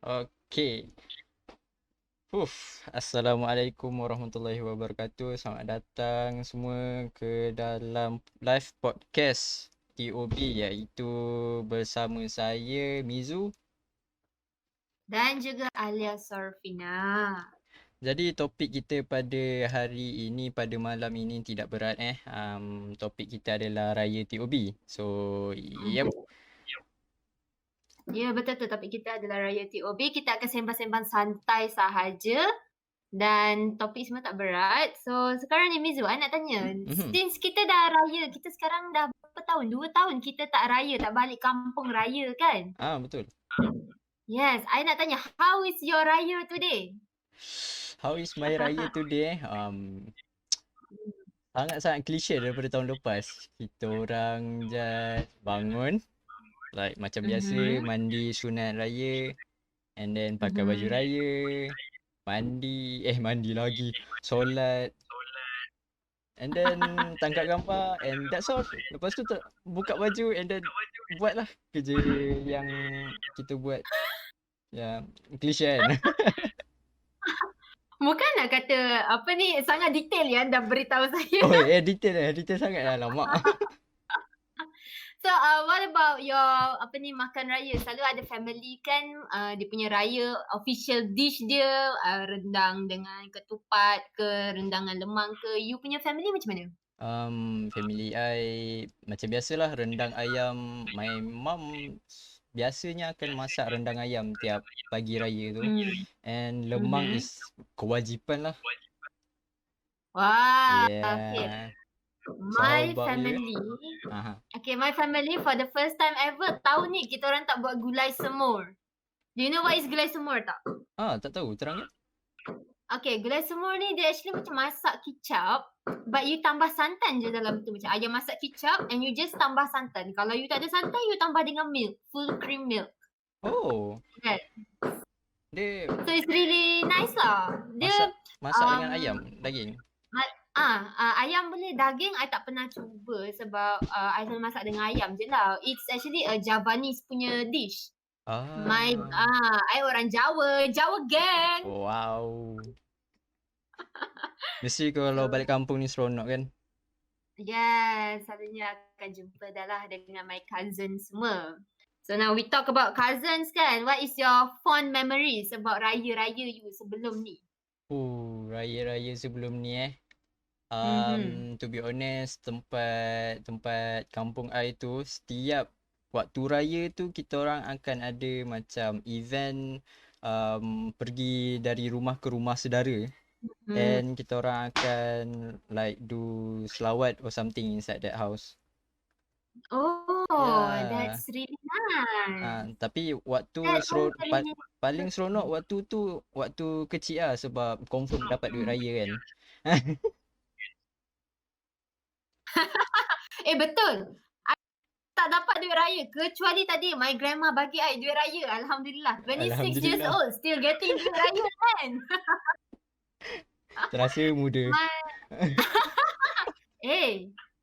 Okey. Assalamualaikum warahmatullahi wabarakatuh. Selamat datang semua ke dalam live podcast TOB, iaitu bersama saya Mizu. Dan juga Alia Sorfina. Jadi topik kita pada hari ini, pada malam ini tidak berat topik kita adalah Raya TOB. So, yep. Ya, betul tu, topik kita adalah Raya TOB. Kita akan sembang-sembang santai sahaja dan topik semua tak berat. So sekarang ni Mizu, I nak tanya, since kita dah raya, kita sekarang dah berapa tahun? 2 tahun kita tak raya, tak balik kampung raya kan? Betul. Yes, I nak tanya, how is your raya today? How is my raya today? Sangat-sangat klise daripada tahun lepas. Kita orang just bangun, like macam biasa, mandi sunat raya, and then pakai baju raya, mandi lagi, solat, and then tangkap gambar, and that's all. Lepas tu buka baju and then buatlah kerja yang kita buat. Ya, klise kan? Bukan nak kata apa ni, sangat detail ya anda beritahu saya. Oh, detail sangat lah, lama. So, what about your makan raya? Selalu ada family kan, dia punya raya official dish dia rendang dengan ketupat ke, rendangan lemang ke. You punya family macam mana? Family I macam biasalah, rendang ayam. My mum biasanya akan masak rendang ayam tiap pagi raya tu. And lemang is kewajipan lah. Wah, okay. Yeah. So how My about you? family, okay, my family for the first time ever, tahun ni kita orang tak buat gulai semur. Do you know what is gulai semur tak? Tak tahu, terangkan. Okay, gulai semur ni dia actually macam masak kicap, but you tambah santan je dalam tu. Macam ayam masak kicap and you just tambah santan. Kalau you tak ada santan, you tambah dengan milk, full cream milk. Oh. Kan? Dia So it's really nice lah. Dia masak dengan ayam, daging. Ayam boleh, daging I tak pernah cuba sebab I selalu masak dengan ayam je lah. It's actually a Javanese punya dish. I orang Jawa gang. Wow. Mesti kalau balik kampung ni seronok kan? Yes, selalunya akan jumpa dah lah dengan my cousin semua. So now we talk about cousins kan. What is your fond memories about raya-raya you sebelum ni? Raya-raya sebelum ni to be honest, tempat kampung I tu, setiap waktu raya tu kita orang akan ada macam event pergi dari rumah ke rumah saudara. And kita orang akan like do selawat or something inside that house. That's really nice. Tapi waktu paling seronok waktu tu, waktu kecil lah, sebab confirm dapat duit raya kan. Betul. I tak dapat duit raya kecuali tadi my grandma bagi I duit raya. Alhamdulillah. 26 years old still getting duit raya kan. Terasa muda.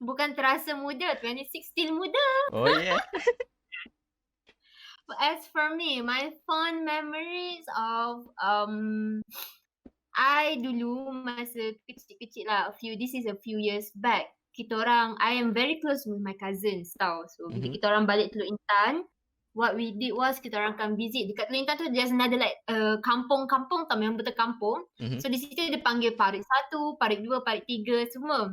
Bukan terasa muda, 26 still muda. Oh yeah. As for me, my fond memories of I dulu masa kecil-kecil lah, this is a few years back. I am very close with my cousins tau. So bila kita orang balik Teluk Intan, what we did was kita orang akan visit dekat Teluk Intan tu, there's another like kampung-kampung tau, memang betul kampung. So di situ dia panggil parit 1, parit 2, parit 3 semua.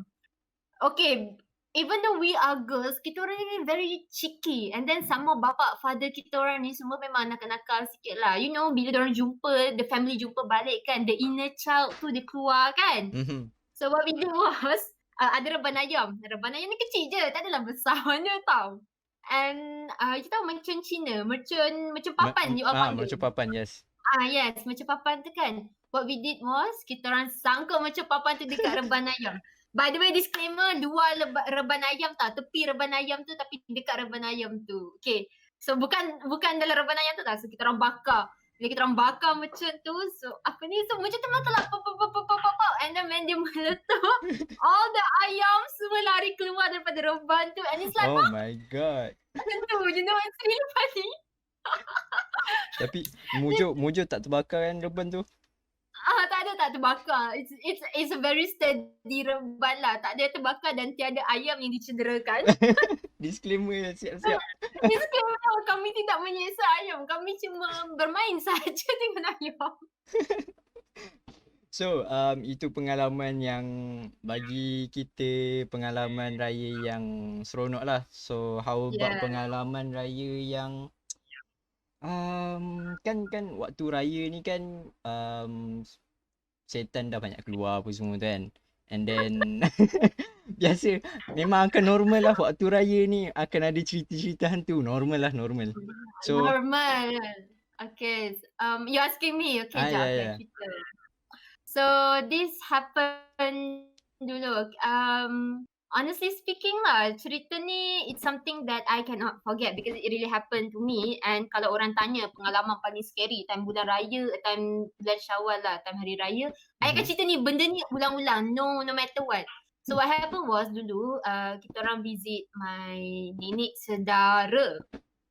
Okay, even though we are girls, kita orang ni very cheeky. And then sama bapa, father kita orang ni semua memang nakal-nakal sikit lah. You know, bila diorang jumpa, the family jumpa balik kan, the inner child tu dia keluar kan. So what we do was, ada reban ayam. Reban ayam ni kecil je, tak adalah besar mana tau. And you tahu mercun Cina, mercun papan you all panggil. Mercun papan, yes. Yes, mercun papan tu kan. What we did was, kita orang sangka mercun papan tu dekat reban ayam. By the way, disclaimer, dua reban ayam tau. Tepi reban ayam tu tapi dekat reban ayam tu. Okay. So bukan dalam reban ayam tu tau. So kita orang bakar. Bila kita orang bakar mercun tu, so mercun tu memang telah pop. And then when dia meletup, all the ayam semua lari keluar daripada reban tu. And it's like, oh my god. tu, you know, it's really funny. Tapi mujur tak terbakar kan reban tu? Tak terbakar. It's a very steady reban lah. Tak ada terbakar dan tiada ayam yang dicederakan. Disclaimer siap-siap. Disclaimer, kami tidak menyeksa ayam. Kami cuma bermain sahaja dengan ayam. So, itu pengalaman yang bagi kita pengalaman raya yang seronok lah. So, how about Yeah. pengalaman raya yang kan waktu raya ni kan setan dah banyak keluar apa semua tu kan. And then biasa memang akan normal lah waktu raya ni akan ada cerita-cerita hantu. Normal lah, normal. So, Normal. Okay. You asking me? Okay, ya, jap. ya. Okay, cerita. So, this happened dulu. Honestly speaking lah, cerita ni it's something that I cannot forget because it really happened to me. And kalau orang tanya pengalaman paling scary time bulan raya, time bulan Syawal lah, time hari raya, I akan cerita ni, benda ni ulang-ulang, no matter what. So what happened was dulu, kita orang visit my nenek sedara.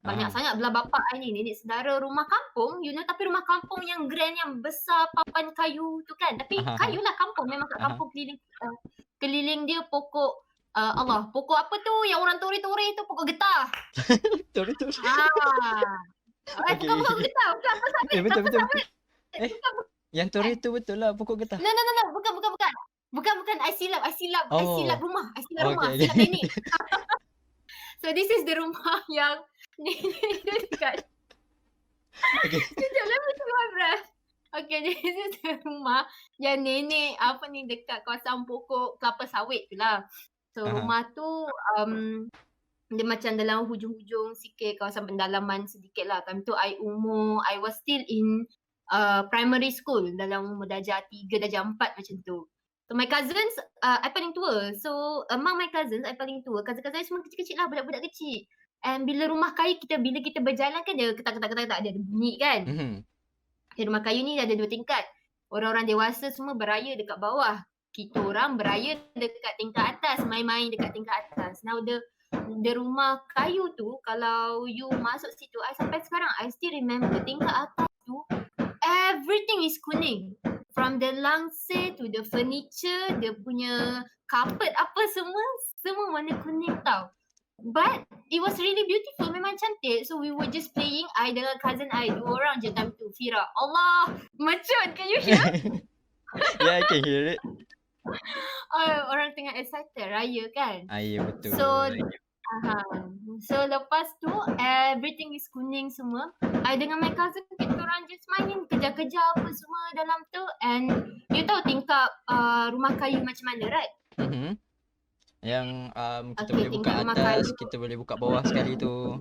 Banyak sangat belah bapa I ni, nenek sedara rumah kampung, you know, tapi rumah kampung yang grand, yang besar, papan kayu tu kan. Tapi kayu lah kampung, memang kat kampung keliling dia pokok, Allah, pokok apa tu yang orang tori-tori tu, pokok getah. Tori-tori. Okay. Pokok getah, bukan apa sawit. Betul. Yang tori tu betul lah pokok getah. No, bukan. I silap rumah. Okay. Silap nenek. So this is the rumah yang nenek dia dekat. Okay. Sekejap, let me take my breath. Okay, this is the rumah yang nenek dekat kawasan pokok kelapa sawit tu lah. So rumah tu dia macam dalam hujung-hujung sikit, kawasan pendalaman sedikit lah. Time tu I was still in primary school, dalam umur darjah 3, darjah 4 macam tu. So my cousins, I paling tua. So among my cousins, I paling tua. Cousin-cousin semua kecil-kecil lah, budak-budak kecil. And bila rumah kayu bila kita berjalan kan dia ketak-ketak ada bunyi kan. Rumah kayu ni ada 2 tingkat. Orang-orang dewasa semua beraya dekat bawah. Kita orang beraya dekat tingkat atas, main-main dekat tingkat atas. Now the rumah kayu tu, kalau you masuk situ, sampai sekarang I still remember tingkat atas tu everything is kuning. From the langsir to the furniture, dia punya carpet apa semua warna kuning tau. But it was really beautiful, memang cantik. So we were just playing, I dengan cousin I, 2 orang je time tu. Fira, Allah, macut, can you hear? Yeah, I can hear it. Orang tengah excited, raya kan? Ya, betul. So lepas tu everything is kuning semua. I dengan my cousin kita orang just main kejar-kejar apa semua dalam tu. And you tahu tingkap rumah kayu macam mana, right? Yang kita boleh buka atas, kita boleh buka bawah sekali tu.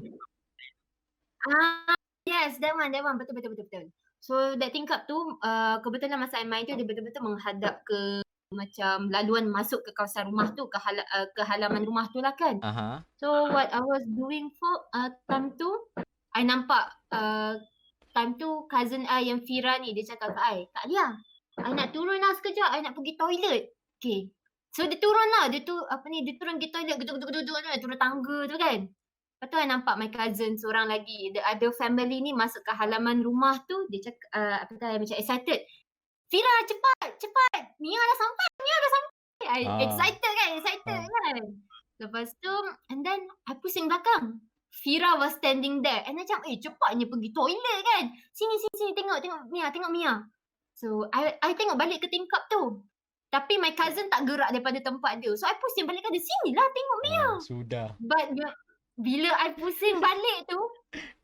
Yes, that one. Betul. So that tingkap tu kebetulan masa I main tu dia betul-betul menghadap ke macam laluan masuk ke kawasan rumah tu, ke halaman rumah tu lah kan. So what I was doing for time tu, I nampak time tu cousin I yang Fira ni, dia cakap kat I, Kak Lia, I nak turun lah sekejap, I nak pergi toilet. Okay. So dia turun lah, dia turun pergi toilet, geduk-geduk lah, turun tangga tu kan. Lepas tu I nampak my cousin seorang lagi, the other family ni masuk ke halaman rumah tu, dia cakap, macam excited. Fira, cepat. Mia dah sampai. I excited kan. Lepas tu, and then I pusing belakang. Fira was standing there. And I macam, cepatnya pergi toilet kan. Sini, tengok Mia. So, I tengok balik ke tingkap tu. Tapi my cousin tak gerak daripada tempat dia. So, I pusing balik ke dia. Sinilah tengok Mia. Sudah. But bila I pusing balik tu,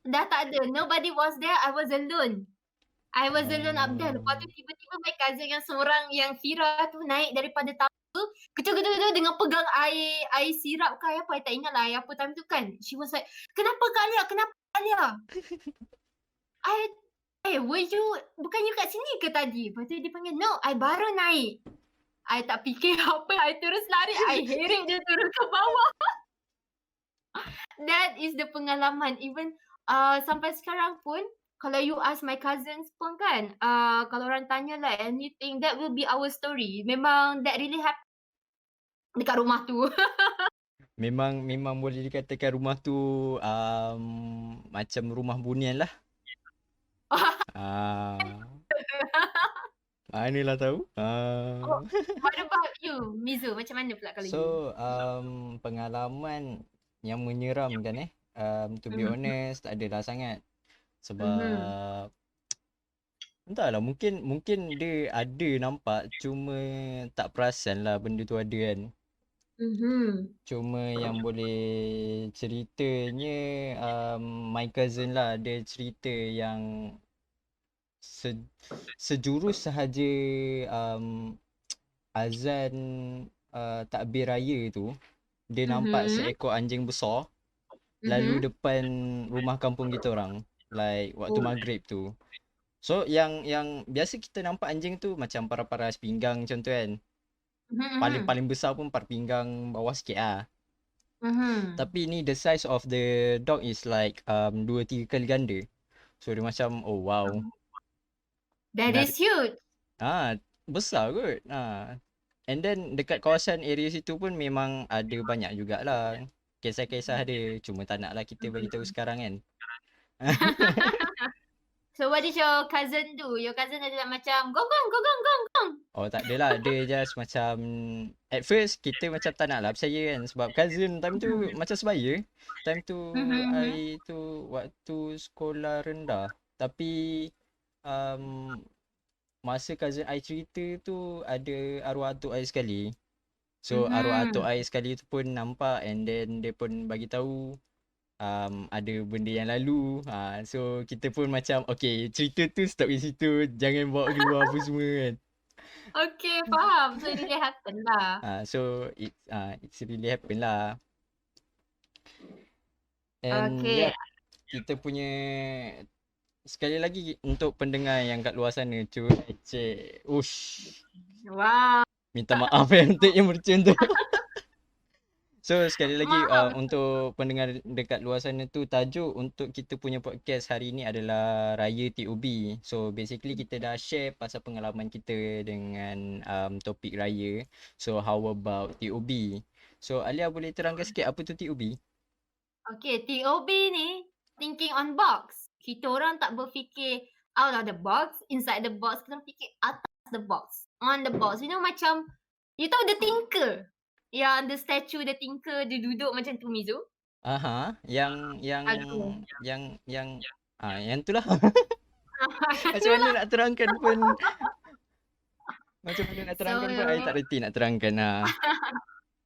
dah tak ada. Nobody was there. I was alone up there. Lepas tu tiba-tiba my cousin yang seorang yang Fira tu naik daripada tangga, ketuk-ketuk dengan pegang air sirap ke apa, I tak ingat lah apa time tu kan. She was like, kenapa Kak Lia? Were you, bukan you kat sini ke tadi? Lepas tu dia panggil, no, I baru naik. I tak fikir apa, I terus lari, I heret dia turun ke bawah. That is the pengalaman. Even sampai sekarang pun, kalau you ask my cousins pun kan, kalau orang tanya lah anything, that will be our story. Memang that really happened dekat rumah tu. memang boleh dikatakan rumah tu macam rumah bunian lah. Ah, manalah tahu. Oh, what about you, Mizu? Macam mana pula kalau you? So, pengalaman yang menyeramkan to be Mhm. honest tak adalah sangat. Mhm. Sebab entahlah, mungkin dia ada nampak, cuma tak perasan lah benda tu ada kan. Mhm. Cuma yang boleh ceritanya my cousin lah, dia cerita yang se, sejurus sahaja um, azan takbir raya tu, dia nampak Mhm. seekor anjing besar lalu Mhm. depan rumah kampung kita orang, like waktu Oh. maghrib tu. So yang biasa kita nampak anjing tu macam paras-paras pinggang macam tu kan. Mhm. Mhm. Paling besar pun par pinggang bawah sikit lah. Mhm. Tapi ni the size of the dog is like 2-3 kali ganda. So dia macam oh wow. That Menarik. is huge. Besar kot. And then dekat kawasan area situ pun memang ada banyak jugalah kisah-kisah dia. Cuma tak naklah kita bagi tahu Mhm. sekarang kan. So what did your cousin do? Your cousin adalah macam gong gong gong gong gong gong. Oh tak adalah, dia just macam at first kita macam tak naklah percaya kan sebab cousin time tu macam sebaya. Time tu Mhm. I tu waktu sekolah rendah. Tapi um, masa cousin I cerita tu ada arwah atuk I sekali. So arwah atuk Mhm. I sekali tu pun nampak and then dia pun bagi tahu ada benda yang lalu. So kita pun macam okay, cerita tu stop di situ, jangan bawa keluar apa semua kan. Okay, faham. So it really happened lah. So it's really happen lah. And Okay. yep, kita punya sekali lagi untuk pendengar yang kat luar sana, cik, Wow. minta maaf untuk yang mercun tu. So sekali lagi Maaf. untuk pendengar dekat luar sana tu, tajuk untuk kita punya podcast hari ni adalah Raya TOB. So basically kita dah share pasal pengalaman kita dengan topik raya. So how about TOB? So Alia boleh terangkan sikit apa tu TOB? Okay, TOB ni thinking on box. Kita orang tak berfikir out of the box, inside the box. Kita orang fikir atas the box, on the box. You know macam, you tahu The Tinker? Yang the statue The Tinker, dia duduk macam tu, Mizu. Aha, yang yang Aku. yang itulah. Macam mana nak terangkan pun Macam mana nak terangkan pun I tak So, reti nak terangkan lah.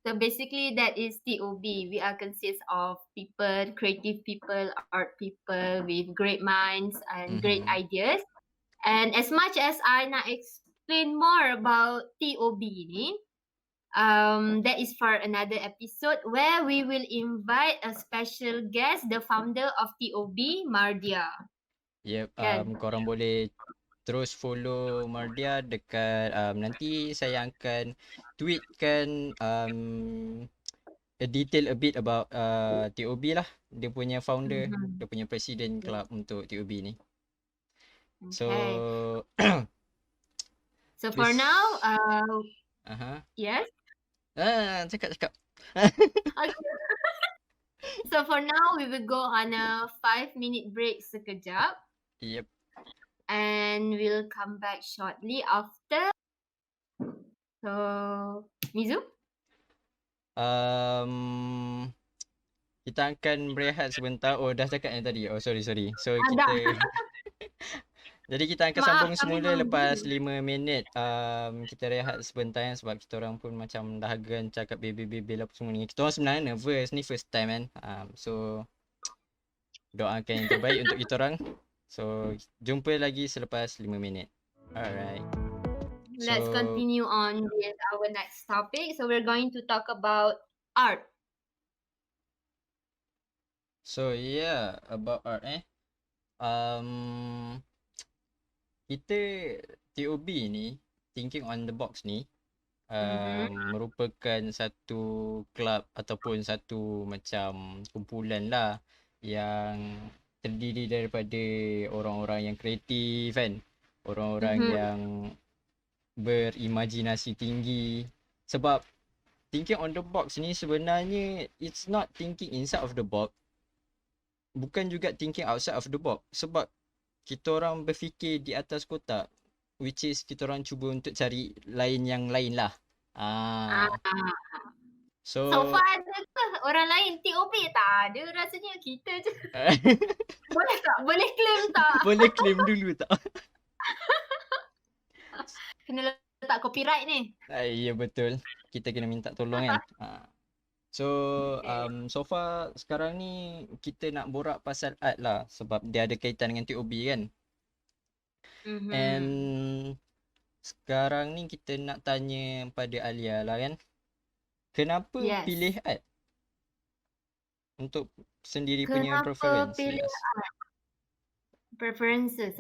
so basically that is TOB. We are consist of people, creative people, art people with great minds and great Mhm. ideas. And as much as I nak explain more about TOB ni, that is for another episode where we will invite a special guest, the founder of TOB, Mardia. Yep, Kan? korang boleh terus follow Mardia dekat nanti saya akan tweetkan a detail a bit about TOB lah. Dia punya founder, Mhm. dia punya presiden club untuk TOB ni. Okay. So So for now, please aha. yes. Cakap. Okay. So for now, we will go on a 5-minute break sekejap. Yep. And we'll come back shortly after. So, Mizu? Kita akan berehat sebentar. Oh, dah cakap yang tadi. Oh, sorry. So, Ada. jadi kita akan Maaf, sambung kami semula lepas menggigil. 5 minit. Kita rehat sebentar sebab kita orang pun macam dah gan cakap bebel-bebel apa semua ni. Kita orang sebenarnya nervous. Ni first time kan. So, doakan yang terbaik untuk kita orang. So, jumpa lagi selepas 5 minit. Alright. Let's continue on with our next topic. So we're going to talk about art. So, yeah, about art kita TOB ni, Thinking on the Box ni, merupakan satu kelab ataupun satu macam kumpulan lah yang terdiri daripada orang-orang yang kreatif kan, orang-orang yang berimajinasi tinggi. Sebab thinking on the box ni sebenarnya it's not thinking inside of the box. Bukan juga thinking outside of the box. Sebab kita orang berfikir di atas kotak. Which is kita orang cuba untuk cari yang lain lah. Ah, so So far ada ke orang lain TOP? Tak ada, rasanya kita je. Boleh tak? Boleh claim tak? boleh claim dulu tak? Kena letak copyright ni. Ya betul. Kita kena minta tolong kan. So Okay. so far sekarang ni kita nak borak pasal art lah. Sebab dia ada kaitan dengan TOB kan. And sekarang ni kita nak tanya pada Alia lah kan. Kenapa pilih art? Untuk sendiri punya preference. Pilih art? Preferences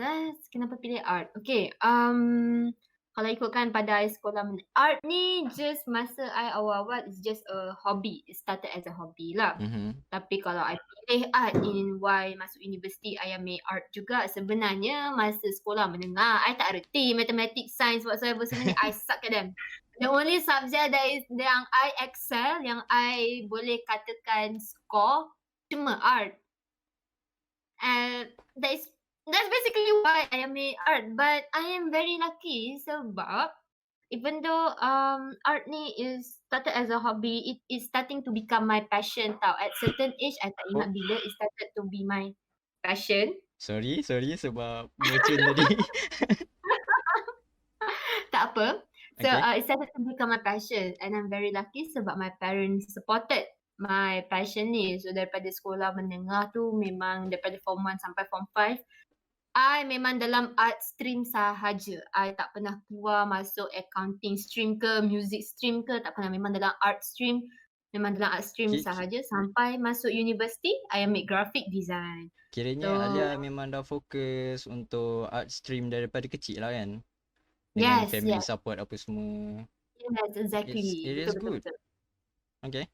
kenapa pilih art? Okay, kalau ikutkan pada I sekolah, art ni just masa I awal-awal is just a hobby. It started as a hobby lah. Tapi kalau I pilih art in why masuk universiti I ambil art juga, sebenarnya masa sekolah menengah I tak reti mathematics, science whatsoever. Sebenarnya I suck at them. The only subject yang I excel, yang I boleh katakan score, cuma art. And that's basically why I ambil art. But I am very lucky sebab even though art ni is started as a hobby, it is starting to become my passion tau. At certain age, I tak ingat bila it started to be my passion. Sorry sebab merchant tadi. Tak apa. So Okay. it started to become my passion, and I'm very lucky sebab my parents supported my passion ni. So daripada sekolah menengah tu, memang daripada form 1 sampai form 5, I memang dalam art stream sahaja. I tak pernah keluar masuk accounting stream ke, music stream ke, tak pernah. Memang dalam art stream. Memang dalam art stream sahaja. Sampai masuk universiti, I ambil graphic design. Kiranya Alia memang dah fokus untuk art stream daripada kecil lah kan? Dengan family support apa semua. Yes, exactly. It is good. Okay.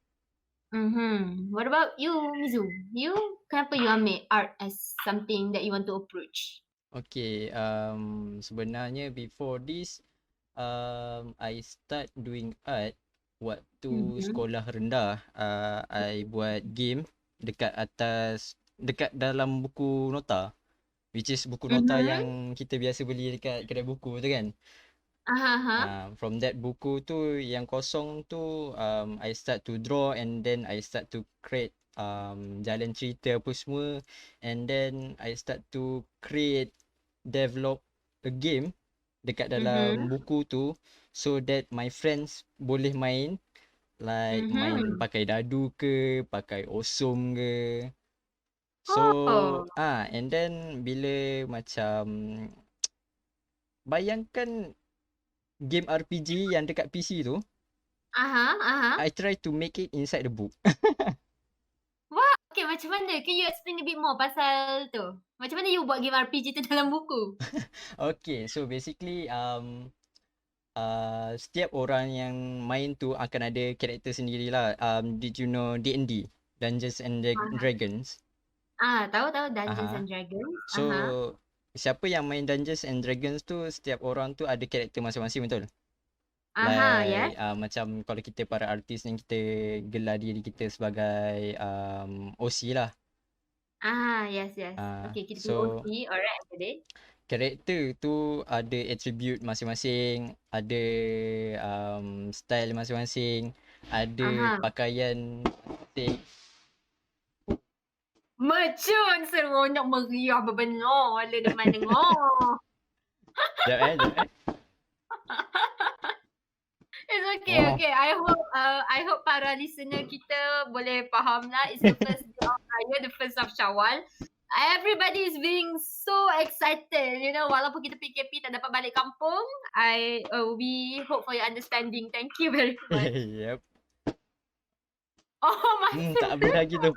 What about you, Mizu? You, kenapa you ambil art as something that you want to approach? Okay, sebenarnya before this, I start doing art waktu sekolah rendah. I buat game dekat dalam buku nota. Which is buku nota yang kita biasa beli dekat kedai buku tu kan. From that buku tu yang kosong tu, I start to draw and then I start to create jalan cerita apa semua, and then I start to develop a game dekat dalam buku tu so that my friends boleh main, like main pakai dadu ke, pakai osum ke. So and then bila macam bayangkan game RPG yang dekat PC tu, I try to make it inside the book. Wah, okay, macam mana? Can you explain a bit more pasal tu? Macam mana you buat game RPG tu dalam buku? Okay, so basically setiap orang yang main tu akan ada karakter sendirilah. Did you know D&D, Dungeons and Dragons? Tahu Dungeons and Dragons. So siapa yang main Dungeons and Dragons tu, setiap orang tu ada karakter masing-masing, betul? Like macam kalau kita para artis yang kita gelar diri kita sebagai OC lah. Yes. Okay, kita so, OC. Alright, okay. Karakter tu ada attribute masing-masing, ada style masing-masing, ada pakaian masing. Mercun seronok meriah berbenar. Ala depan dengar. Sekejap. It's okay. I hope para listener kita boleh faham lah. It's the first day of Raya, the first of Syawal. Everybody is being so excited. You know, walaupun kita PKP tak dapat balik kampung, we hope for your understanding. Thank you very much. Yep. Oh my tak habis lagi tu.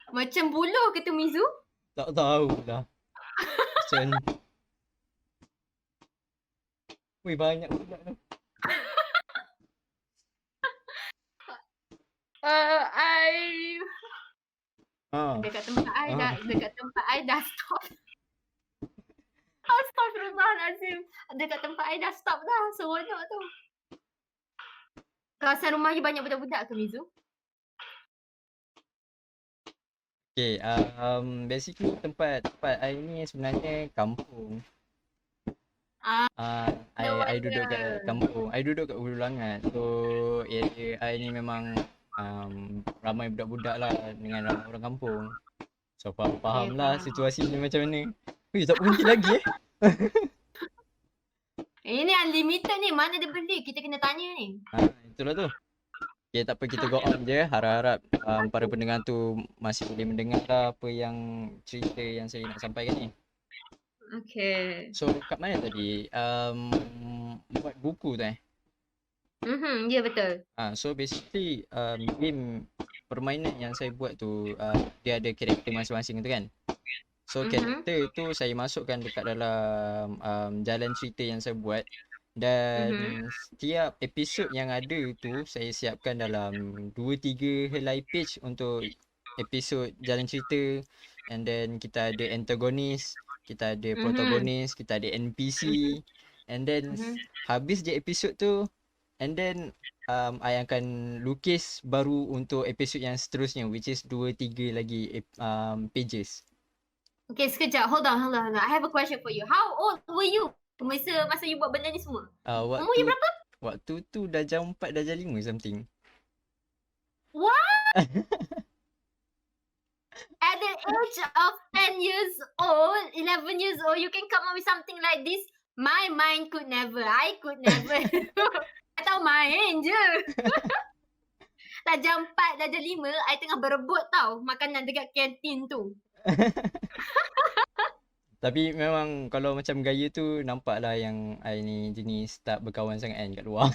Macam buluh ke tu, Mizu? Tak tahu lah. Macam wih, banyak pula tu. Dekat tempat I dah stop. Astaghfirullahalazim. Dekat tempat I dah stop dah seronok tu. Kawasan rumah you banyak budak-budak ke Mizu? Okay, basically tempat I ni sebenarnya kampung. Ah, no I duduk kat wonder. kampung. I duduk kat Hulu Langat. So, area I ni memang ramai budak-budak lah dengan ramai orang kampung. So, faham lah Faham. situasi ni macam mana. Weh, tak berhenti lagi Ini unlimited ni. Mana dia beli? Kita kena tanya ni. Itulah tu. Okay, tak apa, kita go on je. Harap-harap para pendengar tu masih boleh mendengar lah apa yang cerita yang saya nak sampaikan ni. Okay. So, kat mana tadi? Buat buku tu Ya betul. So basically game permainan yang saya buat tu dia ada karakter masing-masing tu kan. So karakter tu saya masukkan dekat dalam jalan cerita yang saya buat. Dan setiap episod yang ada tu saya siapkan dalam 2-3 helai page untuk episod jalan cerita. And then kita ada antagonis, kita ada protagonis, kita ada NPC. And then habis je episod tu, and then I akan lukis baru untuk episod yang seterusnya, which is 2-3 lagi pages. Okay, sekejap. Hold on. I have a question for you. How old were you masa you buat benda ni semua? Umur you berapa? Waktu tu dah jam 4, dah jam 5 something. What? At the age of 10 years old, 11 years old, you can come up with something like this? My mind could never. I could never. I tahu main je. Dah jam 4, dah jam 5, I tengah berebut tau makanan dekat kantin tu. Tapi memang kalau macam gaya tu nampaklah yang I ni jenis tak berkawan sangat kan kat luar.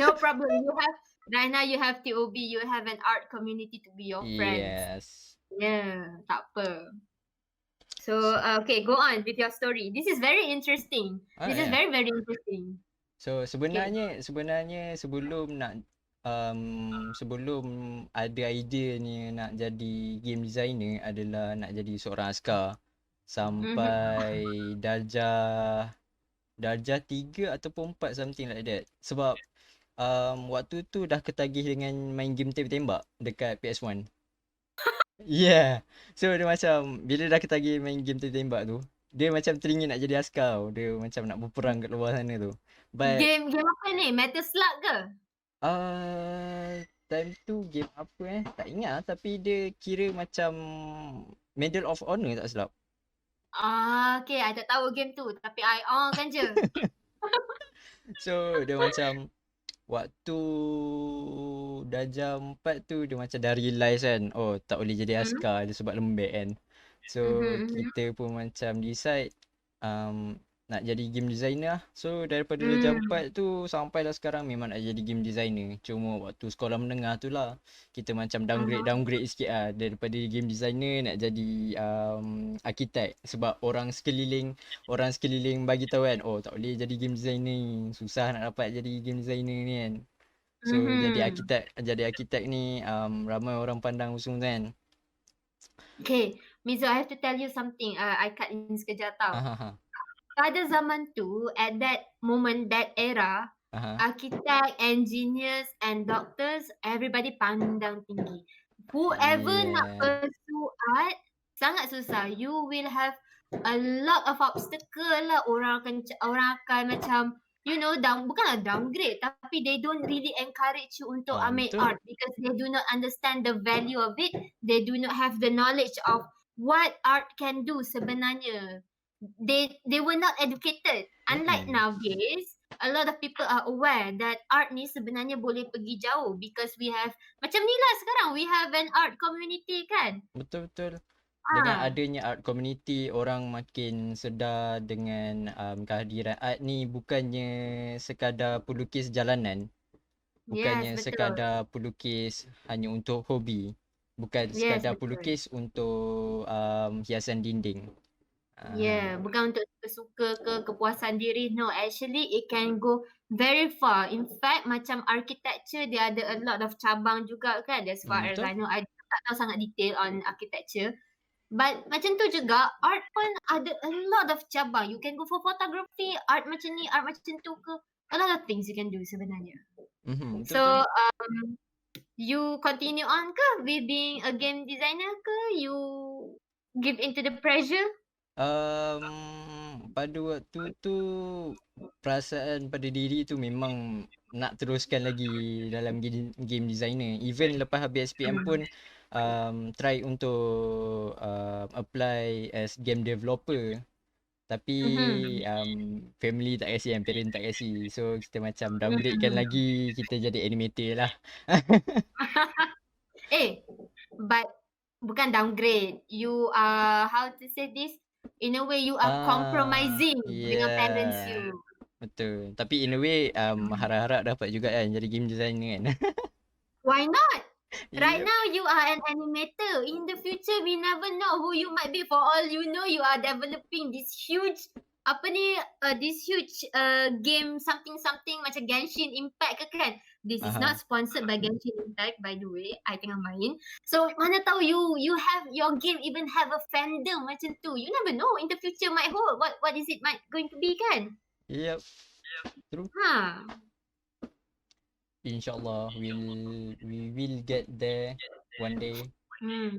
No problem. Right now you have TOB, you have an art community to be your friends. Yes. Yeah, tak apa. So, okay, go on with your story. This is very interesting. This is very, very interesting. So, sebenarnya sebelum ada idea ni nak jadi game designer adalah nak jadi seorang askar. Sampai darjah 3 ataupun 4 something like that. Sebab waktu tu dah ketagih dengan main game tembak-tembak dekat PS1. Yeah. So dia macam bila dah ketagih main game tembak tu, dia macam teringin nak jadi askar. Dia macam nak berperang kat luar sana tu. But game apa ni? Metal Slug ke? Time tu game apa tak ingat lah, tapi dia kira macam Medal of Honor tak silap. Okay, I tak tahu game tu, tapi I on kan je. So dia macam waktu dah jam 4 tu dia macam dah realise kan, oh tak boleh jadi askar dia sebab lembek kan. So kita pun macam decide nak jadi game designer lah. So daripada jam 4 tu sampailah sekarang memang nak jadi game designer. Cuma waktu sekolah menengah tu lah kita macam downgrade sikit lah. Daripada game designer nak jadi arkitek. Sebab orang sekeliling bagi tahu kan, oh tak boleh jadi game designer ni, susah nak dapat jadi game designer ni kan. So jadi arkitek ni ramai orang pandang usung kan. Okay, Mizu, I have to tell you something. I cut in sekejap tau. Pada zaman tu, at that moment, that era, architect, engineers and doctors, everybody pandang tinggi. Whoever nak pursue art, sangat susah. You will have a lot of obstacle lah. Orang akan macam, you know, bukanlah downgrade, tapi they don't really encourage you untuk ambil art because they do not understand the value of it. They do not have the knowledge of what art can do sebenarnya. They were not educated. Unlike nowadays, a lot of people are aware that art ni sebenarnya boleh pergi jauh because we have, macam ni lah sekarang, we have an art community kan? Betul-betul. Dengan adanya art community, orang makin sedar dengan kehadiran art ni bukannya sekadar pelukis jalanan. Bukannya sekadar pelukis hanya untuk hobi. Bukan sekadar pelukis untuk hiasan dinding. Bukan untuk suka ke kepuasan diri. No, actually it can go very far. In fact, macam architecture, dia ada a lot of cabang juga kan. As far as I know, I tak tahu sangat detail on architecture. But macam tu juga, art pun ada a lot of cabang. You can go for photography, art macam ni, art macam tu ke. A lot of things you can do sebenarnya. Betul So, betul. you continue on ke with being a game designer ke? You give into the pressure? Pada waktu tu perasaan pada diri tu memang nak teruskan lagi dalam game designer. Even lepas habis SPM pun try untuk apply as game developer. Tapi family tak kasi kan, parent tak kasi. So kita macam downgradekan lagi, kita jadi animator lah. But bukan downgrade. You are, how to say this? In a way, you are compromising dengan parents you. Betul. Tapi in a way, harap-harap dapat juga kan jadi game designer kan. Why not? Right Yep. now, you are an animator. In the future, we never know who you might be. For all you know, you are developing this huge, this huge game something macam Genshin Impact ke kan? This is not sponsored by Genshin Impact, by the way. I tengah main. So, mana tahu you have, your game even have a fandom macam tu. You never know. In the future might hold. What is it might going to be kan? Yep. True. InsyaAllah we will get there one day.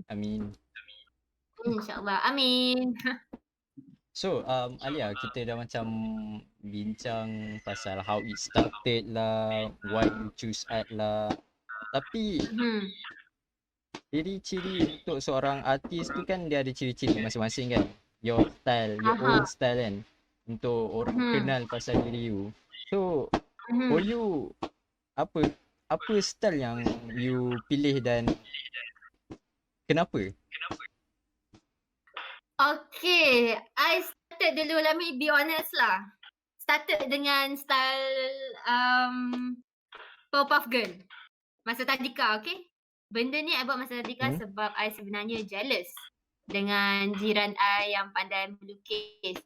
Amin. InsyaAllah. Amin. So, Alia, kita dah macam bincang pasal how it started lah, why you choose art lah. Tapi ciri-ciri untuk seorang artis tu kan dia ada ciri-ciri masing-masing kan. Your style, your own style kan. Untuk orang kenal pasal diri you. So, for you, apa style yang you pilih dan kenapa? Okay, I started dulu, let me be honest lah. Started dengan style Powerpuff Girl. Masa tadika, okay? Benda ni I buat masa tadika sebab I sebenarnya jealous dengan jiran I yang pandai melukis.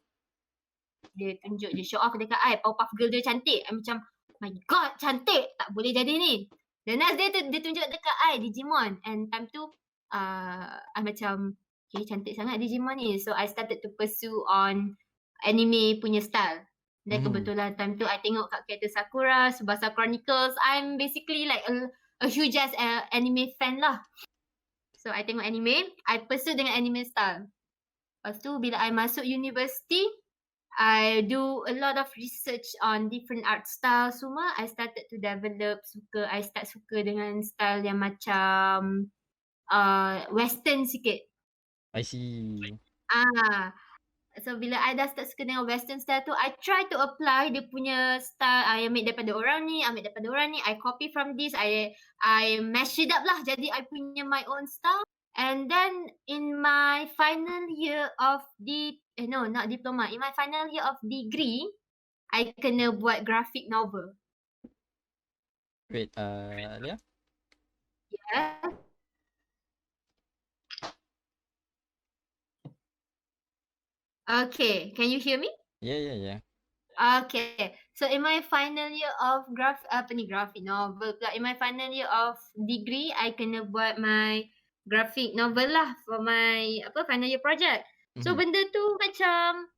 Dia tunjuk, dia show off dekat I, Powerpuff Girl dia cantik. I macam, my god, cantik, tak boleh jadi ni. The next day tu dia tunjuk dekat I, Digimon. And time tu, I macam, okay, cantik sangat Digimon ni. So I started to pursue on anime punya style. Dan kebetulan time tu I tengok kat character Sakura, Tsubasa Chronicles. I'm basically like a huge ass anime fan lah. So I tengok anime, I pursue dengan anime style. Lepas tu bila I masuk university, I do a lot of research on different art style semua. I started to develop, I start suka dengan style yang macam western sikit. I see. So bila I dah start suka dengan western style tu, I try to apply dia punya style. I ambil daripada orang ni, I copy from this, I mash it up lah. Jadi I punya my own style. And then in my final year of not diploma. In my final year of degree, I kena buat graphic novel. Wait, Alia? Yeah. Okay, can you hear me? Yeah. Okay, so in my final year of graphic novel pula. In my final year of degree, I kena buat my graphic novel lah for my final year project. So benda tu macam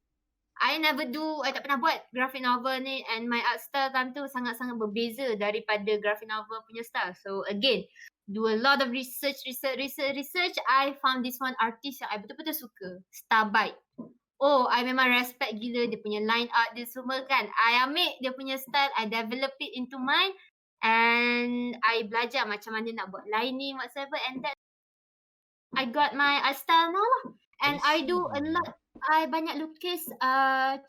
I tak pernah buat graphic novel ni, and my art style time tu sangat-sangat berbeza daripada graphic novel punya style. So again, do a lot of research. I found this one artist yang I betul-betul suka, Starbite. I memang respect gila dia punya line art dia semua kan. I ambil dia punya style, I develop it into mine, and I belajar macam mana nak buat lining whatsoever, and then I got my art style now lah. And I do a lot, I banyak lukis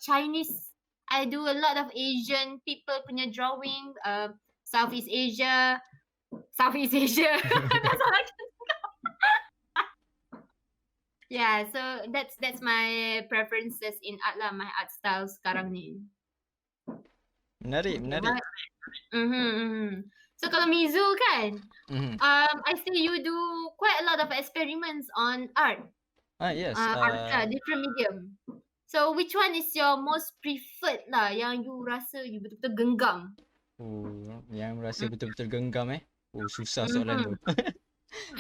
Chinese. I do a lot of Asian people punya drawing, Southeast Asia. That's all I can Yeah, so that's my preferences in art lah, my art style sekarang ni. Menarik. So kalau Mizu kan, I see you do quite a lot of experiments on art. Yes. Art, different medium. So which one is your most preferred lah, yang you rasa you betul-betul genggam? Yang rasa betul-betul genggam susah soalan tu.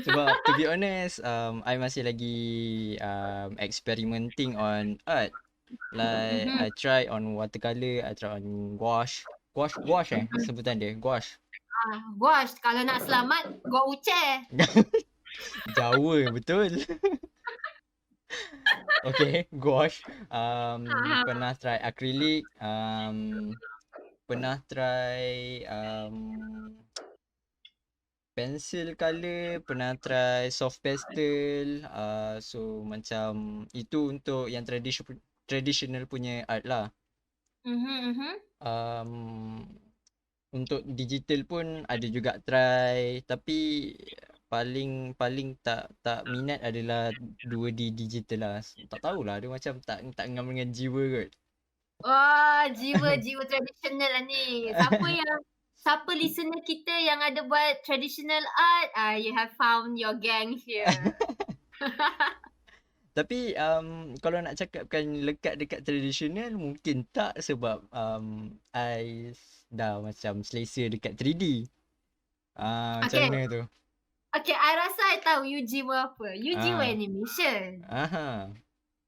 Sebab to be honest, I masih lagi experimenting on art. Like Mhm. I try on watercolor, I try on gouache. Gouache Mhm. sebutan dia, gouache. Gouache kalau nak selamat gua uceh. Jawa betul. Okay, gouache. Ha. Pernah try acrylic, pernah try pencil color, pernah try soft pastel. So macam itu untuk yang traditional punya art lah. Mhm, mhm. Um, untuk digital pun ada juga try, tapi paling paling tak minat adalah 2D digital lah. Tak tahulah, dia macam tak ngam dengan jiwa kot. Wah, jiwa-jiwa tradisional lah ni. Siapa listener kita yang ada buat traditional art, you have found your gang here. Tapi kalau nak cakapkan lekat dekat tradisional mungkin tak, sebab I dah macam selesa dekat 3D. Macam Okay, mana tu? okay, I rasa I tahu you jiwa apa. You jiwa Ah, animation. aha.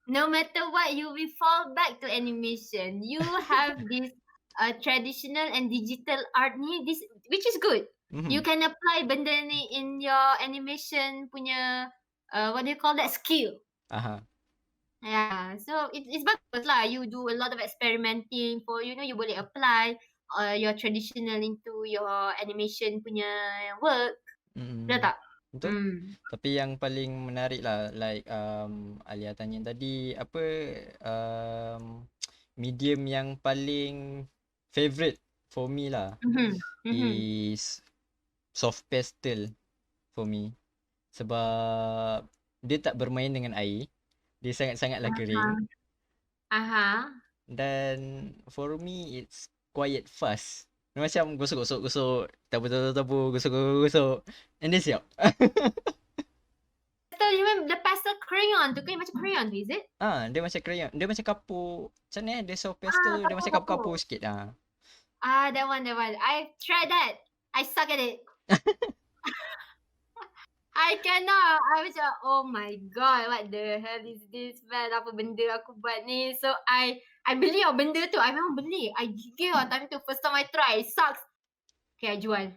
No matter what, you will fall back to animation. You have this traditional and digital art ni, this which is good. You Mhm. can apply benda ni in your animation punya what do you call that, skill. Aha. Yeah, so it's bagus lah. You do a lot of experimenting for, you know, you boleh apply your traditional into your animation punya work. Betul Mm. tak? Betul. Hmm. Tapi yang paling menarik lah, like Alia tanya tadi, apa medium yang paling favorite for me lah Mhm. Mhm. is soft pastel for me. Sebab dia tak bermain dengan air, dia sangat-sangatlah kering, Aha. dan for me it's quiet fast. Dia macam gosok, tabur, gosok, and then siap. So you mean the pastel crayon tu kan macam crayon tu, is it? Dia macam crayon. Dia macam kapur. Macam ni dia soft pastel tu, dia macam Kapur-kapur. kapur-kapur sikit. That one, that one. I tried that. I suck at it. I cannot. I macam, oh my god, what the hell is this, man? Apa benda aku buat ni? So I beli benda tu. I memang beli. I gigil time tu. First time I try. It sucks. Okay, I jual.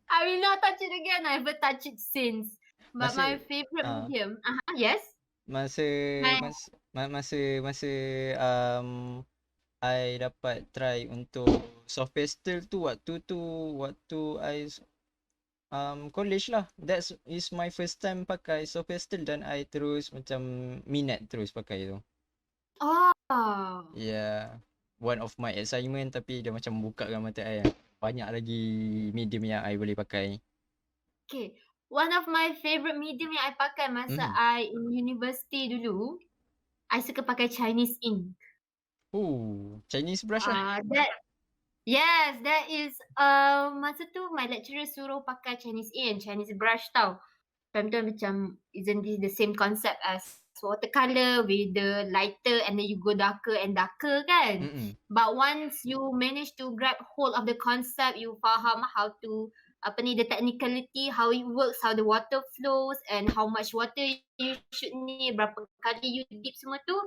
I will not touch it again. I never touch it since. But Masa my favorite ah medium. Yes. masa My, masa um I dapat try untuk soft pastel tu, waktu college lah. That is my first time pakai soft pastel, dan I terus macam minat terus pakai tu. oh. Yeah. One of my assignment, tapi dia macam bukakan mata I. Banyak lagi medium yang I boleh pakai. Okay. One of my favorite medium yang I pakai masa Mhm. I in university dulu, I suka pakai Chinese ink. Chinese brush lah. That yes, that is masa tu my lecturer suruh pakai Chinese ink, Chinese brush tau. Time tu macam, isn't this the same concept as watercolor with the lighter and then you go darker and darker kan? Mm-mm. But once you manage to grab hold of the concept, you faham how to the technicality, how it works, how the water flows and how much water you should need, berapa kali you dip semua tu.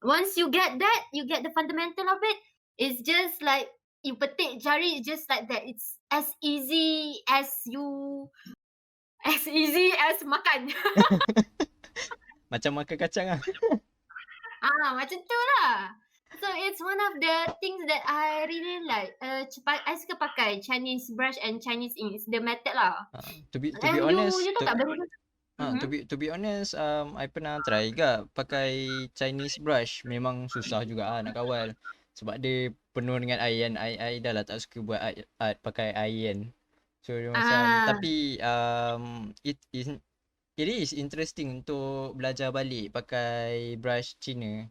Once you get that, you get the fundamental of it. It's just like you petik jari, it's just like that. It's as easy as makan. Macam makan kacang lah. Macam tu lah. So it's one of the things that I really like. I suka pakai Chinese brush and Chinese ink. It's the method lah. To be And honest, you tahu tak benda tu? Mhm. to be honest, I pernah try juga pakai Chinese brush. Memang susah juga nak kawal. Sebab dia penuh dengan air kan. I dah lah tak suka buat art pakai air kan. So dia macam, Ah, tapi it is interesting untuk belajar balik pakai brush Cina.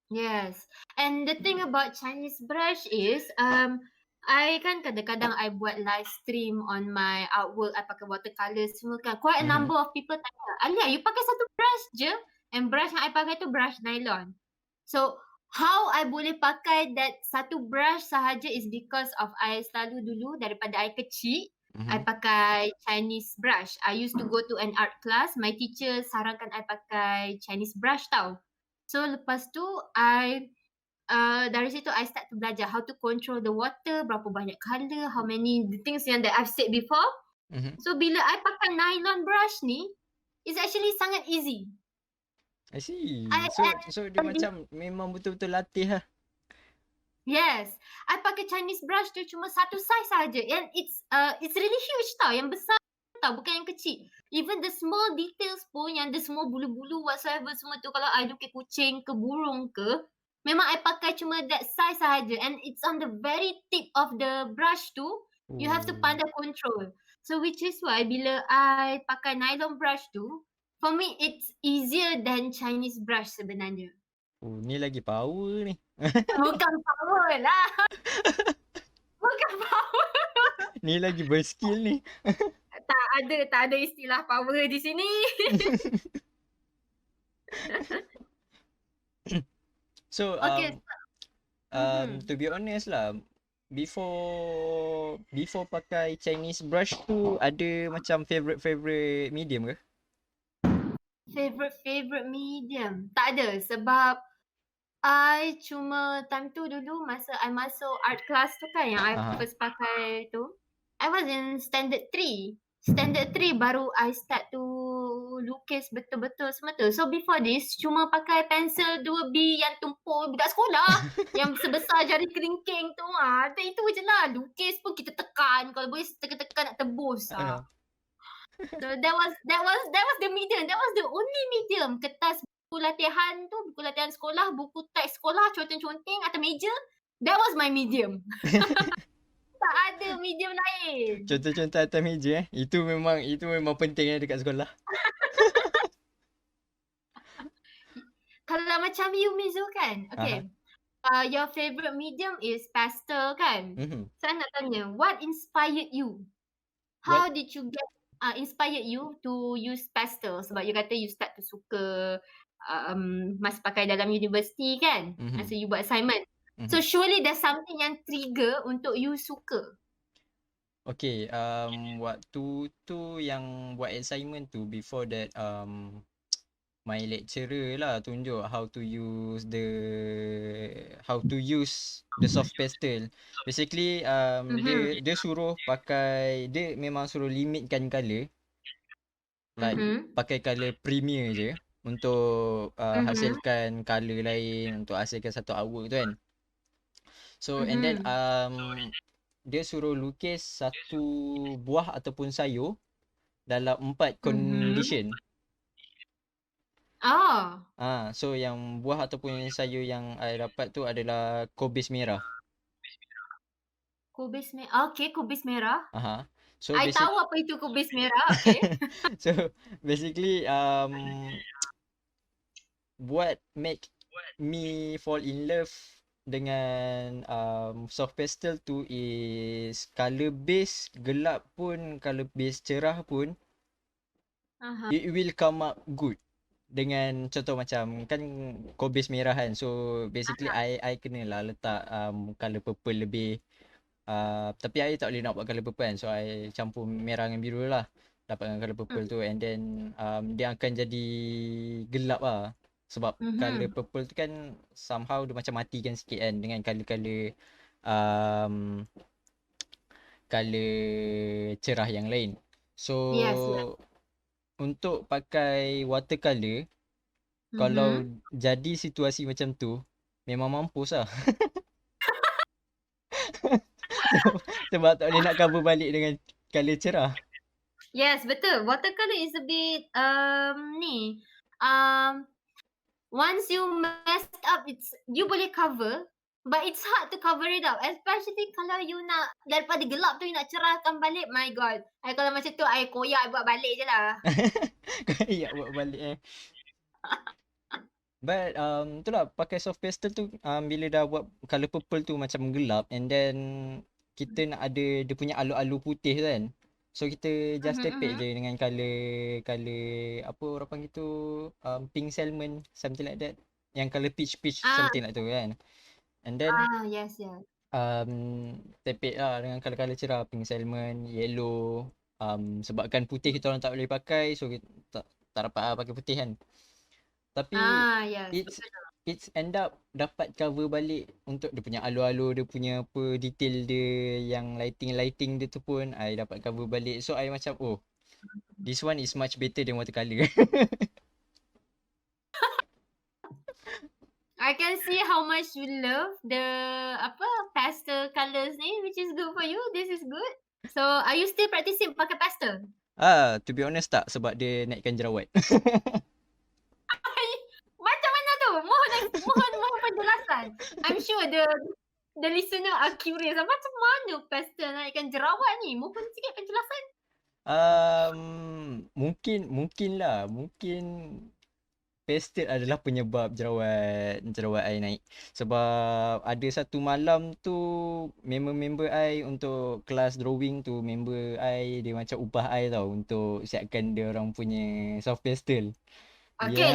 yes. And the thing about Chinese brush is, I kan kadang-kadang I buat live stream on my artwork. I pakai watercolor semua kan. Quite a Mhm. number of people tanya, Alia, you pakai satu brush je? And brush yang I pakai tu brush nylon. So, how I boleh pakai that satu brush sahaja is because of I selalu dulu daripada I kecil, I pakai Chinese brush. I used to go to an art class. My teacher sarankan I pakai Chinese brush tau. So lepas tu dari situ I start to belajar how to control the water, berapa banyak colour, how many the things yang that I've said before. So bila I pakai nylon brush ni, it's actually sangat easy. I see. I So dia macam memang betul-betul latih lah. Yes, I pakai Chinese brush tu cuma satu size saja, and it's really huge tau, yang besar tau, bukan yang kecil. Even the small details pun, yang the small bulu-bulu whatsoever semua tu, kalau I lukis kucing ke burung ke, memang I pakai cuma that size sahaja, and it's on the very tip of the brush tu. You have to pandai control. So which is why bila I pakai nylon brush tu, for me it's easier than Chinese brush sebenarnya. Oh, ni lagi power ni. Bukan power lah. Bukan power. Ni lagi berskill ni. Tak ada istilah power di sini. So, Okay. to be honest lah, before pakai Chinese brush tu, ada macam favorite medium ke? Favorite medium? Tak ada, sebab I cuma time tu dulu masa I masuk art class tu kan, yang I first pakai tu, I was in standard 3. Standard 3 baru I start to lukis betul-betul semua tu. So before this, cuma pakai pensel 2B yang tumpul budak sekolah. Yang sebesar jari kelingking tu. Itu je lah. Lukis pun kita tekan. Kalau boleh tekan-tekan nak tebus. So that was the medium. That was the only medium. Kertas buku latihan tu, buku latihan sekolah, buku teks sekolah, conteng-conteng atas meja. That was my medium. Tak ada medium lain. Contoh-contoh atas meja Itu memang penting dekat sekolah. Kalau macam you, Mizu kan? Okay. Your favorite medium is pastel kan? So I nak tanya, what inspired you? How did you get inspired you to use pastel? Sebab you kata you start to suka masa pakai dalam universiti kan? Masa you buat assignment. So surely there's something yang trigger untuk you suka. Okay, waktu tu yang buat assignment tu, before that my lecturer lah tunjuk how to use the soft pastel. Basically dia suruh pakai, dia memang suruh limitkan color. Pakai color premier je untuk hasilkan color lain, untuk hasilkan satu artwork tu kan. So and then dia suruh lukis satu buah ataupun sayur dalam 4 condition. So yang buah ataupun sayur yang I dapat tu adalah kubis merah. Kubis merah. Okay, kubis merah. So I tahu apa itu kubis merah. Okay. So basically what make me fall in love dengan soft pastel tu is color base gelap pun, color base cerah pun, it will come up good. Dengan contoh macam kan kubis merah kan, so basically I kenalah letak color purple lebih, tapi I tak boleh nak buat color purple kan, so I campur merah dengan biru lah, dapatkan color purple tu, and then dia akan jadi gelap lah. Sebab color purple tu kan somehow dia macam matikan sikit kan dengan color-color color cerah yang lain. So untuk pakai watercolor, kalau jadi situasi macam tu, memang mampus lah. Sebab tak boleh nak cover balik dengan color cerah. Yes, betul. Watercolor is a bit once you messed up, you boleh cover, but it's hard to cover it up. Especially kalau you nak daripada gelap tu you nak cerahkan balik. My God, kalau macam tu I koyak buat balik je lah. Koyak buat balik But itulah pakai soft pastel tu, bila dah buat color purple tu macam gelap, and then kita nak ada dia punya alu-alu putih tu kan. So kita just tepek je dengan color apa orang panggil tu, pink salmon, something like that. Yang color peach something like tu kan. And then yes. tepek lah dengan colour-colour cerah, pink salmon, yellow. Sebabkan putih kita orang tak boleh pakai, so kita tak dapat lah pakai putih kan. Tapi Yes, it's betul. it's end up dapat cover balik untuk dia punya alur-alur, dia punya apa detail dia, yang lighting dia tu pun I dapat cover balik. So I macam oh, this one is much better than watercolor. I can see how much you love the pastel colours ni, which is good for you. This is good. So, are you still practicing pakai pastel? To be honest tak, sebab dia naikkan jerawat. Macam mana tu? Mohon penjelasan. I'm sure the listener are curious. Macam mana pastel naikkan jerawat ni? Mohon sikit penjelasan. Mungkin pastel adalah penyebab jerawat I naik. Sebab ada satu malam tu member I untuk kelas drawing tu, member I dia macam upah I tau untuk siapkan dia orang punya soft pastel. Okay,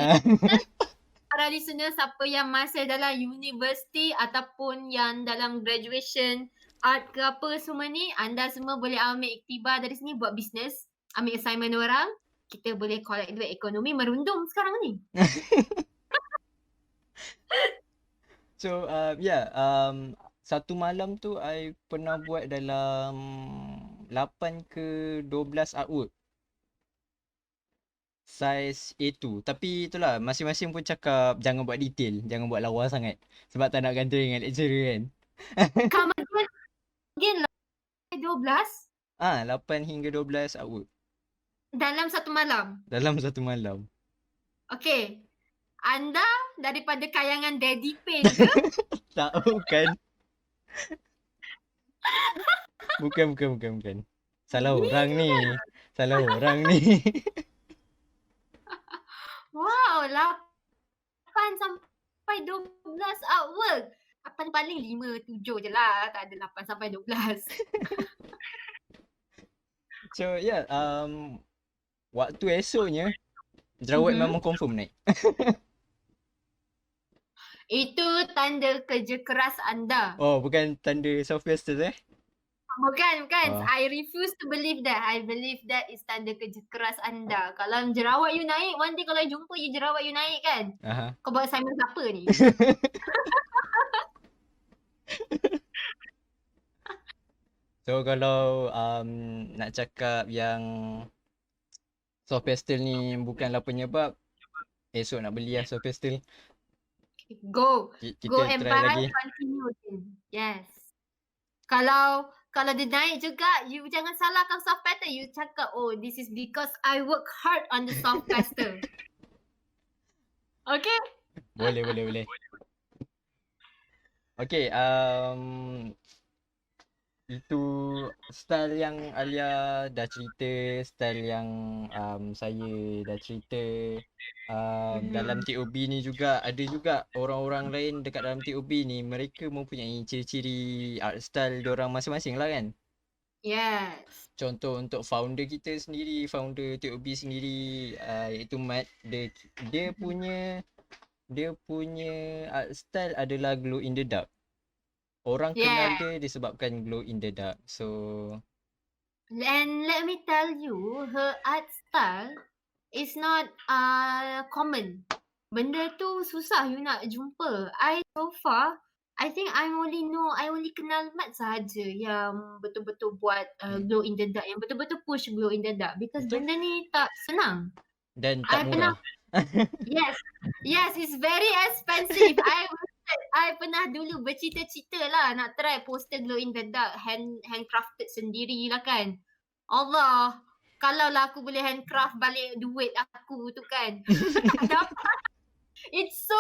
para listener siapa yang masih dalam universiti ataupun yang dalam graduation art ke apa semua ni, anda semua boleh ambil iktibar dari sini buat bisnes, ambil assignment orang, kita boleh collect duit, ekonomi merundum sekarang ni. So satu malam tu I pernah buat dalam 8 ke 12 artwork. Size A2. Tapi itulah, masing-masing pun cakap jangan buat detail, jangan buat lawa sangat. Sebab tak nak ganti dengan lecturer kan. Come again 12 8 hingga 12 artwork dalam satu malam. dalam satu malam. Okay, anda daripada kayangan Daddy Pain ke? Tak, bukan. Bukan. Salah orang ni. Wow, 8 sampai 12 artwork. Paling 5, 7 je lah. Tak ada 8 sampai 12. So waktu esoknya jerawat memang confirm naik. Itu tanda kerja keras anda. Oh, bukan tanda soft pastel Bukan. I refuse to believe that. I believe that is tanda kerja keras anda. Kalau jerawat you naik, one day kalau I jumpa you jerawat you naik kan, kau buat assignment siapa ni? So kalau nak cakap yang soft pastel ni bukanlah penyebab, esok nak beli lah soft pastel. Go and try buy lagi. Continue. Yes. Kalau dia naik juga, you jangan salahkan soft pastel. You cakap, oh, this is because I work hard on the soft pastel. Okay? Boleh. Okay, itu style yang Alia dah cerita, style yang saya dah cerita. Dalam TOB ni juga ada juga orang-orang lain dekat dalam TOB ni, mereka mempunyai ciri-ciri art style diorang masing-masing lah kan. Yes. Contoh untuk founder kita sendiri, founder TOB sendiri, iaitu Mat, dia punya art style adalah glow in the dark. Orang kenal dia disebabkan glow in the dark. So, and let me tell you, her art style is not common. Benda tu susah you nak jumpa. So far, I think I only kenal Mat sahaja yang betul-betul buat glow in the dark, yang betul-betul push glow in the dark, because benda ni tak senang. Dan tak murah. Yes, it's very expensive. I pernah dulu bercita-cita lah nak try poster glow in the dark, handcrafted sendiri lah kan. Allah, kalau lah aku boleh handcraft balik duit aku tu kan. Tak dapat. It's so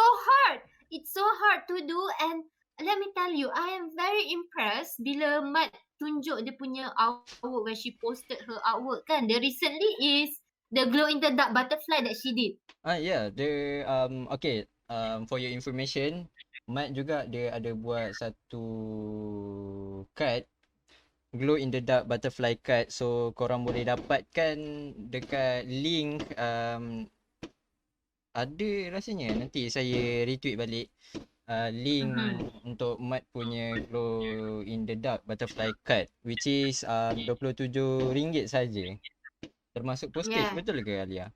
hard to do, and let me tell you, I am very impressed bila Mat tunjuk dia punya artwork when she posted her artwork kan. The recently is the glow in the dark butterfly that she did. Okay, for your information, Mat juga dia ada buat satu card, glow in the dark butterfly card. So korang boleh dapatkan dekat link, ada rasanya, nanti saya retweet balik. link Mhm. untuk Mat punya Glow in the Dark butterfly card, which is RM27 saja. Termasuk postage, Yeah. betul ke Alia?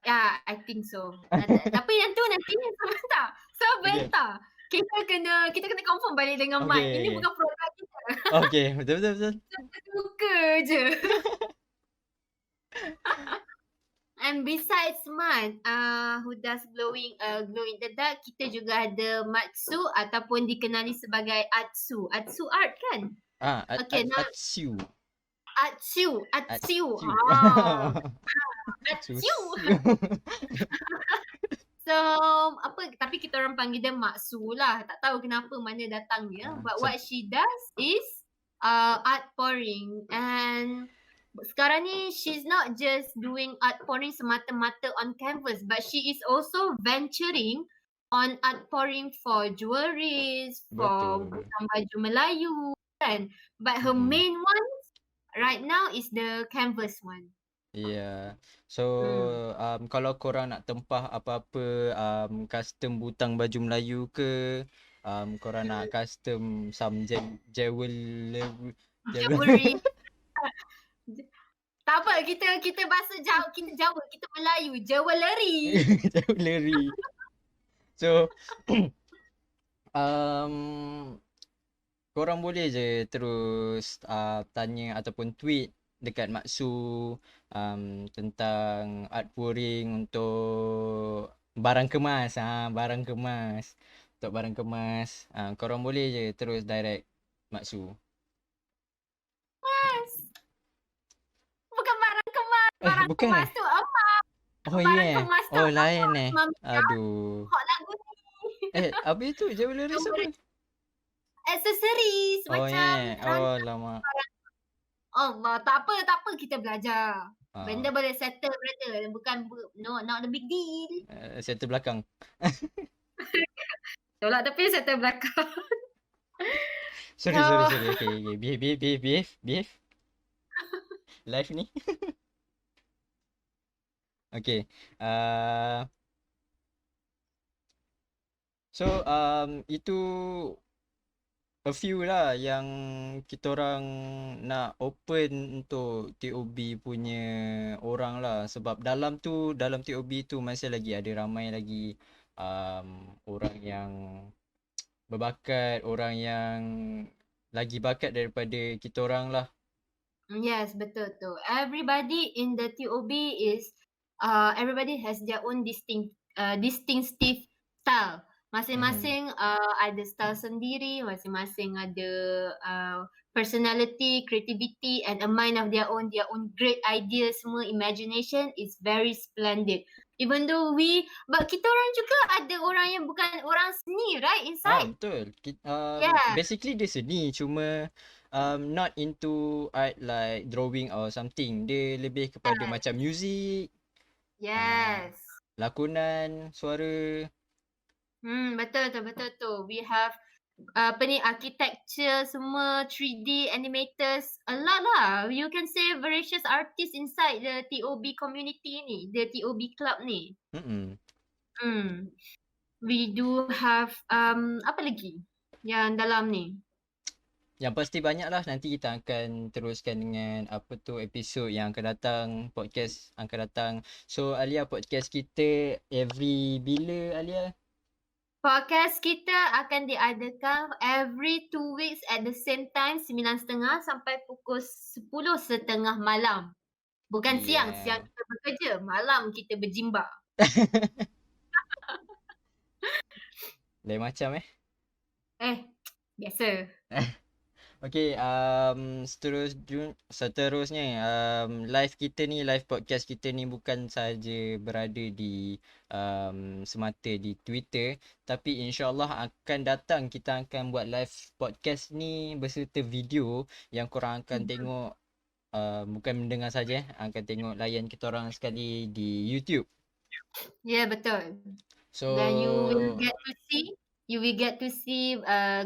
Yeah, I think so. Tapi yang tu nanti sebentar. Okay. Sebentar. Kita kena confirm balik dengan Mat. Ini Okay. bukan produk kita. Okay, betul betul betul. Suka je. And besides Mat, who does glow in the dark, kita juga ada Matsu ataupun dikenali sebagai Atsu. Atsu art kan? Okay, now Atsu. Atsu. Atsu. Atsu. Atsu. Susah. So, tapi kita orang panggil dia Maksu lah. Tak tahu kenapa mana datangnya. But what she does is art pouring. And sekarang ni she's not just doing art pouring semata-mata on canvas, but she is also venturing on art pouring for jewelries, for Betul. butang baju Melayu kan. But her main one right now is the canvas one. Yeah. So kalau korang nak tempah apa-apa custom butang baju Melayu ke, korang nak custom some jewelry. Jewelry. Tak apa, kita bahasa Jawa, kita Melayu, jewelry. Jewelry. So korang boleh je terus tanya ataupun tweet dekat Maksu tentang art pouring untuk barang kemas. Barang kemas. Untuk barang kemas. Korang boleh je terus direct Maksu. Yes. Bukan barang kemas. Barang Bukan kemas tu emak. Oh Barang yeah. kemas tu Oh lain Mami Aduh. hot lagu ni. Apa itu jewelry apa? Accessories Oh macam yeah. Oh lama. Allah, tak apa kita belajar. Ah. Benda boleh settle brother. Bukan not a big deal. Settle belakang. Tolak tapi settle belakang. Sorry. Okay. Behave. Live ni. Okay. So itu a few lah yang kita orang nak open untuk TOB punya orang lah, sebab dalam TOB tu masih lagi ada ramai lagi orang yang berbakat, orang yang lagi bakat daripada kita orang lah. Yes, betul tu. Everybody in the TOB is everybody has their own distinctive style. Masing-masing ada style sendiri, masing-masing ada personality, creativity and a mind of their own great ideas, semua imagination is very splendid. Even though but kita orang juga ada orang yang bukan orang seni, right? Inside. Betul. Yeah. Basically dia seni, cuma not into art like drawing or something. Dia lebih kepada macam music. Yes. Lakonan, suara. Betul tu. We have architecture semua, 3D animators, a lot lah. You can say various artists inside the TOB community ni, the TOB club ni. We do have apa lagi yang dalam ni? Yang pasti banyak lah. Nanti kita akan teruskan dengan episod yang akan datang, podcast akan datang. So Alia, podcast kita every bila Alia? Podcast kita akan diadakan every 2 weeks at the same time, 9.30 sampai pukul 10.30 malam. Bukan siang kita bekerja, malam kita berjimba. Lain macam biasa. Okay, seterusnya live podcast kita ni bukan sahaja berada di semata di Twitter, tapi insyaAllah akan datang kita akan buat live podcast ni beserta video yang korang akan tengok, bukan mendengar saja, akan tengok layan kita orang sekali di YouTube. Ya, betul. So then you will get to see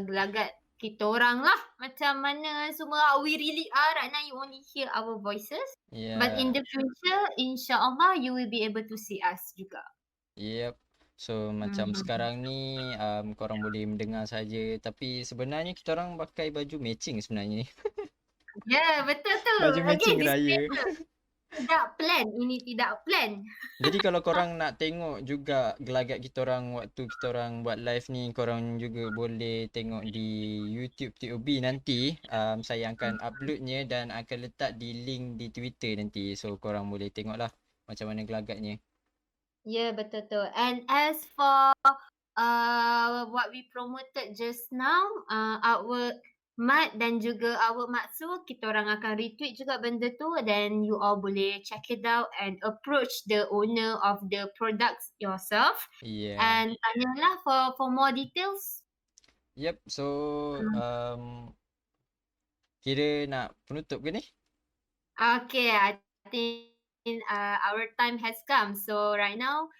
gelagat kita orang lah, macam mana semua we really are. Right now you only hear our voices, but in the future insyaAllah you will be able to see us juga. Yep. So macam sekarang ni korang boleh mendengar saja, tapi sebenarnya kita orang pakai baju matching sebenarnya ni. Ya, betul tu. Baju Again, matching raya. disclaimer. Tidak plan. Ini tidak plan. Jadi kalau korang nak tengok juga gelagat kita orang waktu kita orang buat live ni, korang juga boleh tengok di YouTube TOB nanti. Saya akan uploadnya dan akan letak di link di Twitter nanti. So korang boleh tengoklah macam mana gelagatnya. Ya, betul tu. And as for what we promoted just now, our Mat dan juga our Matsu, kita orang akan retweet juga benda tu, then you all boleh check it out and approach the owner of the products yourself Yeah. and tanyalah for more details. Yep. So kira nak penutup ke ni? Okay, I think our time has come. So right now,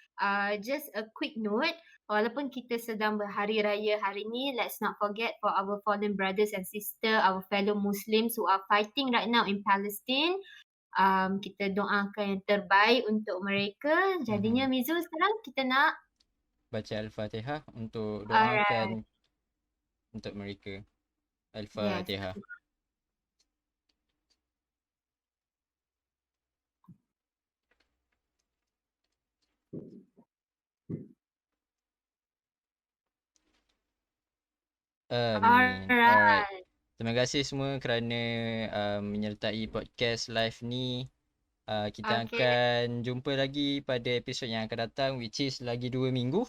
just a quick note. Walaupun kita sedang berhari raya hari ni, let's not forget for our fallen brothers and sisters, our fellow Muslims who are fighting right now in Palestine. Kita doakan yang terbaik untuk mereka. Jadinya Mizu, sekarang kita nak baca Al-Fatihah untuk Alright. doakan untuk mereka. Al-Fatihah. Yes. Amin. Alright. Alright. Terima kasih semua kerana menyertai podcast live ni. Kita akan jumpa lagi pada episod yang akan datang, which is lagi 2 minggu.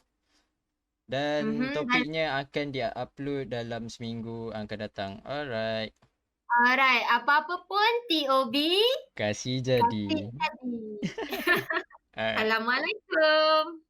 Dan topiknya akan dia-upload dalam seminggu akan datang. Alright. Alright. Apa-apa pun TOB. Kasih jadi. Assalamualaikum.